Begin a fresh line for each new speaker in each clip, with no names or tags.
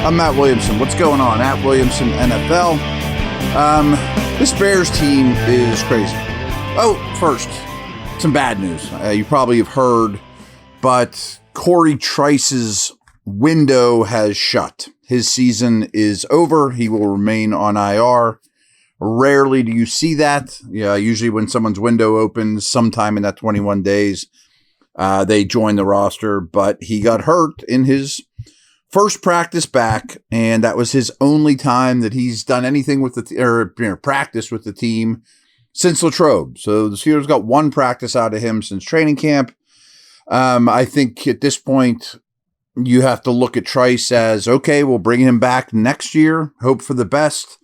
I'm Matt Williamson. What's going on? At Williamson NFL. This Bears team is crazy. Oh, first, some bad news. You probably have heard, but Corey Trice's window has shut. His season is over. He will remain on IR. Rarely do you see that. Usually when someone's window opens sometime in that 21 days, they join the roster. But he got hurt in his first practice back, and that was his only time that he's done anything with the practice with the team since Latrobe. So the Steelers got one practice out of him since training camp. I think at this point you have to look at Trice as, okay, we'll bring him back next year, hope for the best,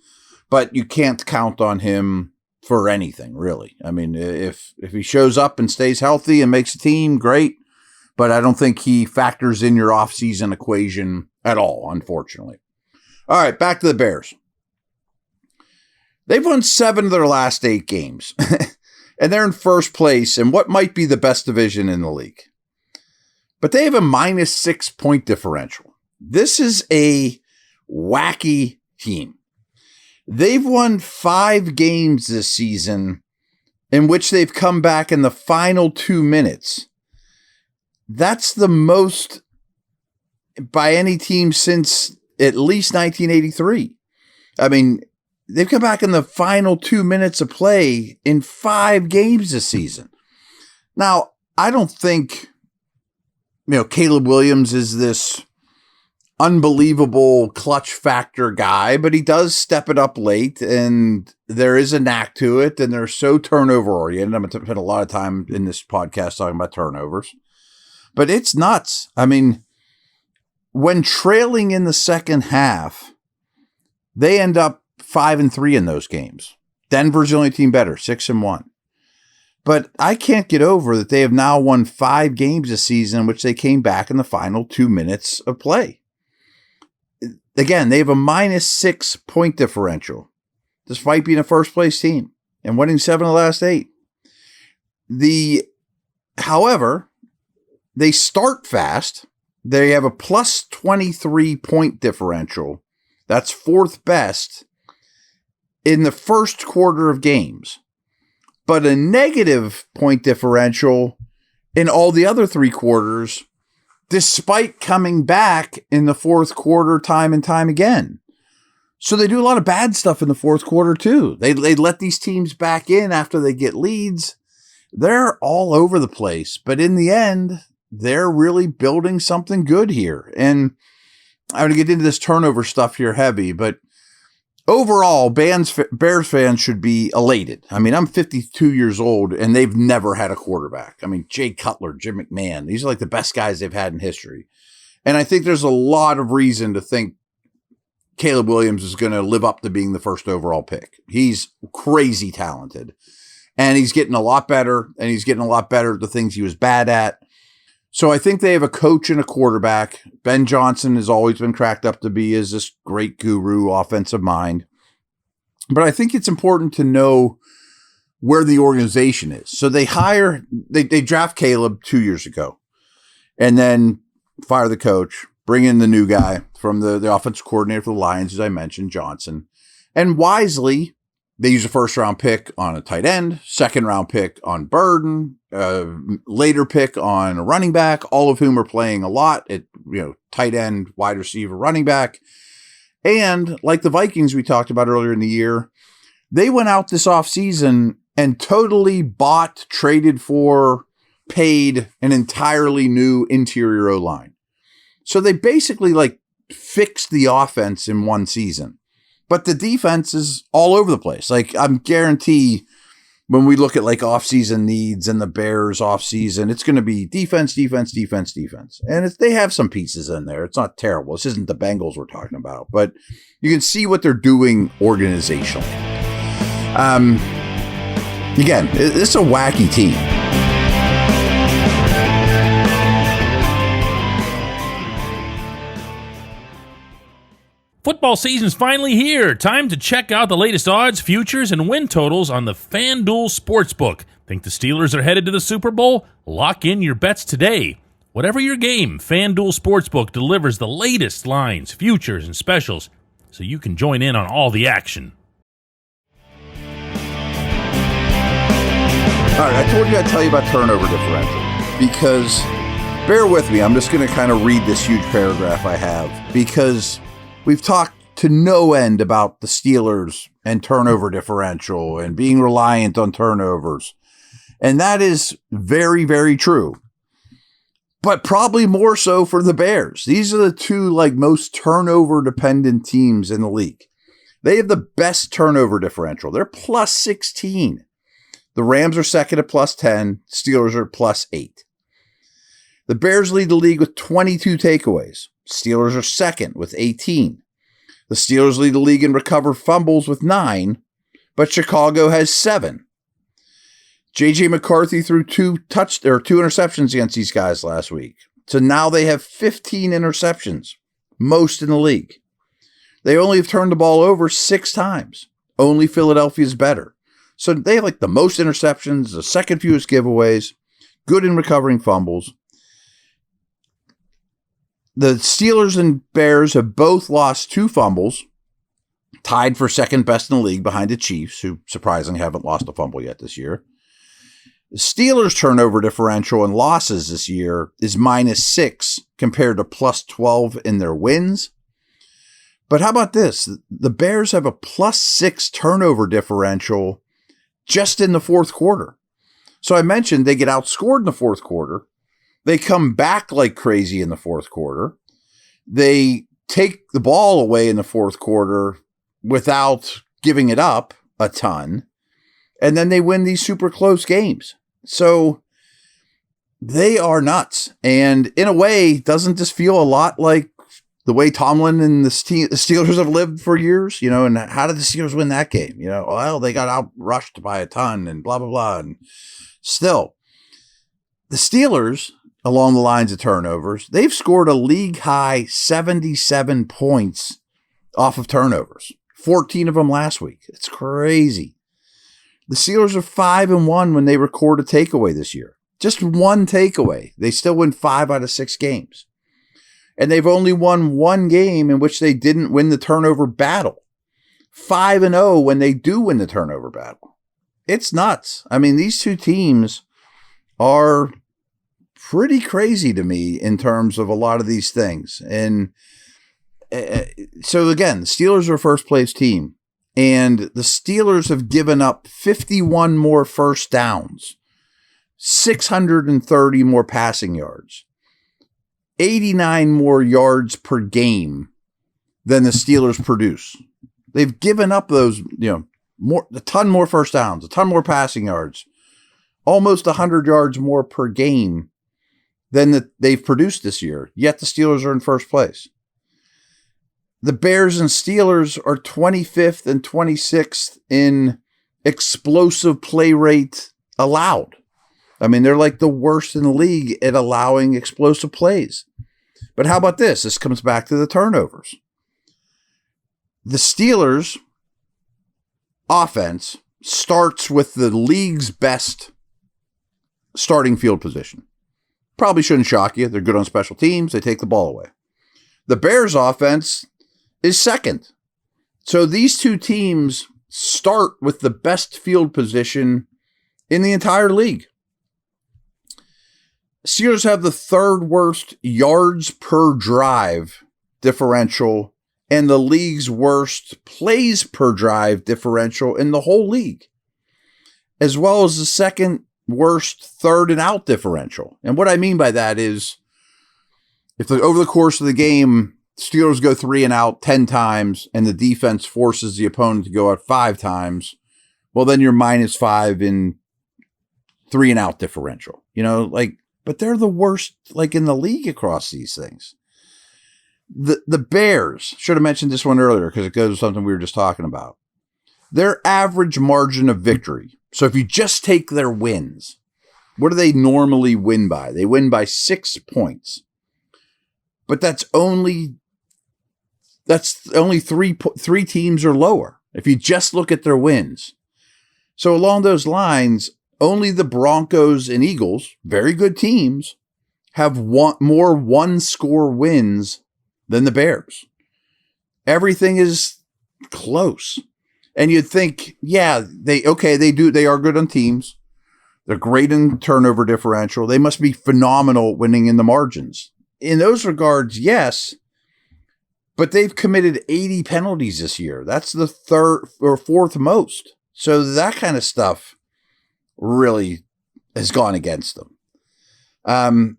but you can't count on him for anything, really. I mean, if he shows up and stays healthy and makes a team, great. But I don't think he factors in your offseason equation at all, unfortunately. All right, back to the Bears. They've won 7 of their last 8 games, and they're in first place in what might be the best division in the league. But they have a -6 point differential. This is a wacky team. They've won 5 games this season in which they've come back in the final 2 minutes. That's the most by any team since at least 1983. I mean, they've come back in the final 2 minutes of play in 5 games this season. Now, I don't think, Caleb Williams is this unbelievable clutch factor guy, but he does step it up late, and there is a knack to it, and they're so turnover oriented. I'm going to spend a lot of time in this podcast talking about turnovers. But it's nuts. I mean, when trailing in the second half, they end up 5-3 in those games. Denver's the only team better, 6-1. But I can't get over that they have now won 5 games this season in which they came back in the final 2 minutes of play. Again, they have a -6 point differential, despite being a first place team and winning 7 of the last 8. However, they start fast. They have a +23 point differential. That's 4th best in the first quarter of games, but a negative point differential in all the other 3 quarters, despite coming back in the 4th quarter time and time again. So they do a lot of bad stuff in the 4th quarter too. They let these teams back in after they get leads. They're all over the place, but in the end, they're really building something good here. And I'm going to get into this turnover stuff here heavy, but overall, Bears fans should be elated. I mean, I'm 52 years old, and they've never had a quarterback. I mean, Jay Cutler, Jim McMahon, these are like the best guys they've had in history. And I think there's a lot of reason to think Caleb Williams is going to live up to being the first overall pick. He's crazy talented, and he's getting a lot better, and he's getting a lot better at the things he was bad at. So I think they have a coach and a quarterback. Ben Johnson has always been cracked up to be as this great guru offensive mind. But I think it's important to know where the organization is. So they draft Caleb 2 years ago and then fire the coach, bring in the new guy from the offensive coordinator for the Lions, as I mentioned, Johnson. And wisely, they use a first-round pick on a tight end, second-round pick on Burden, later pick on a running back, all of whom are playing a lot at tight end, wide receiver, running back. And like the Vikings we talked about earlier in the year, they went out this offseason and totally bought, traded for, paid an entirely new interior O-line. So they basically fixed the offense in one season. But the defense is all over the place. I'm guarantee when we look at offseason needs and the Bears offseason, it's going to be defense. And they have some pieces in there. It's not terrible. This isn't the Bengals we're talking about, but you can see what they're doing organizationally. Again, it's a wacky team.
Football season's finally here. Time to check out the latest odds, futures, and win totals on the FanDuel Sportsbook. Think the Steelers are headed to the Super Bowl? Lock in your bets today. Whatever your game, FanDuel Sportsbook delivers the latest lines, futures, and specials so you can join in on all the action.
All right, I told you I'd tell you about turnover differential because, bear with me, I'm just going to kind of read this huge paragraph I have because we've talked to no end about the Steelers and turnover differential and being reliant on turnovers. And that is very, very true. But probably more so for the Bears. These are the two most turnover dependent teams in the league. They have the best turnover differential. They're plus 16. The Rams are second at plus 10. Steelers are plus 8. The Bears lead the league with 22 takeaways. Steelers are second with 18. The Steelers lead the league in recovered fumbles with 9, but Chicago has 7. J.J. McCarthy threw 2 interceptions against these guys last week. So now they have 15 interceptions, most in the league. They only have turned the ball over 6 times. Only Philadelphia's better. So they have the most interceptions, the second fewest giveaways, good in recovering fumbles. The Steelers and Bears have both lost 2 fumbles, tied for second best in the league behind the Chiefs, who surprisingly haven't lost a fumble yet this year. The Steelers' turnover differential in losses this year is minus 6 compared to plus 12 in their wins. But how about this? The Bears have a plus 6 turnover differential just in the fourth quarter. So I mentioned they get outscored in the fourth quarter. They come back like crazy in the fourth quarter. They take the ball away in the fourth quarter without giving it up a ton. And then they win these super close games. So they are nuts. And in a way, doesn't this feel a lot like the way Tomlin and the Steelers have lived for years? And how did the Steelers win that game? Well, they got out rushed by a ton and blah, blah, blah. And still, the Steelers, along the lines of turnovers, they've scored a league-high 77 points off of turnovers. 14 of them last week. It's crazy. The Steelers are 5-1 when they record a takeaway this year. Just one takeaway. They still win 5 out of 6 games. And they've only won 1 game in which they didn't win the turnover battle. 5-0 when they do win the turnover battle. It's nuts. I mean, these two teams are pretty crazy to me in terms of a lot of these things. And so again, the Steelers are a first place team, and the Steelers have given up 51 more first downs, 630 more passing yards, 89 more yards per game than the Steelers produce. They've given up those, a ton more first downs, a ton more passing yards, almost 100 yards more per game than they've produced this year, yet the Steelers are in first place. The Bears and Steelers are 25th and 26th in explosive play rate allowed. I mean, they're like the worst in the league at allowing explosive plays. But how about this? This comes back to the turnovers. The Steelers' offense starts with the league's best starting field position. Probably shouldn't shock you. They're good on special teams. They take the ball away. The Bears' offense is second. So these two teams start with the best field position in the entire league. Steelers have the 3rd worst yards per drive differential and the league's worst plays per drive differential in the whole league, as well as the 2nd worst 3rd and out differential. And what I mean by that is if over the course of the game, Steelers go 3 and out 10 times and the defense forces the opponent to go out 5 times, well, then you're -5 in 3 and out differential, but they're the worst in the league across these things. The Bears, should have mentioned this one earlier because it goes to something we were just talking about. Their average margin of victory. So if you just take their wins, what do they normally win by? They win by 6 points. But that's only 3 teams or lower if you just look at their wins. So along those lines, only the Broncos and Eagles, very good teams, have more one-score wins than the Bears. Everything is close. And you'd think, yeah, they are good on teams. They're great in turnover differential. They must be phenomenal winning in the margins. In those regards, yes, but they've committed 80 penalties this year. That's the third or fourth most. So that kind of stuff really has gone against them.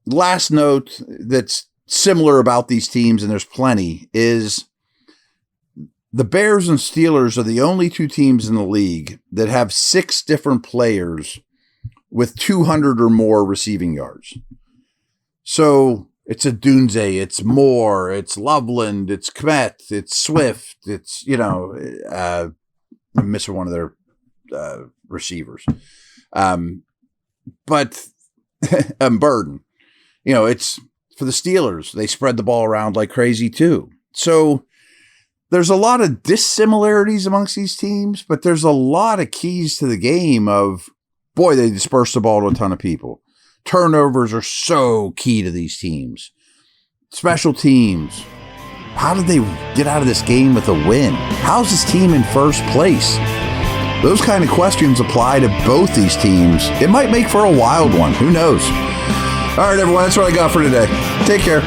Last note that's similar about these teams, and there's plenty, is the Bears and Steelers are the only two teams in the league that have 6 different players with 200 or more receiving yards. So it's a Dunze, it's Moore, it's Loveland, it's Kmet, it's Swift, it's, I'm missing one of their receivers. But Burden, it's for the Steelers. They spread the ball around like crazy too. So there's a lot of dissimilarities amongst these teams, but there's a lot of keys to the game of, boy, they disperse the ball to a ton of people. Turnovers are so key to these teams. Special teams. How did they get out of this game with a win? How's this team in first place? Those kind of questions apply to both these teams. It might make for a wild one. Who knows? All right, everyone, that's what I got for today. Take care.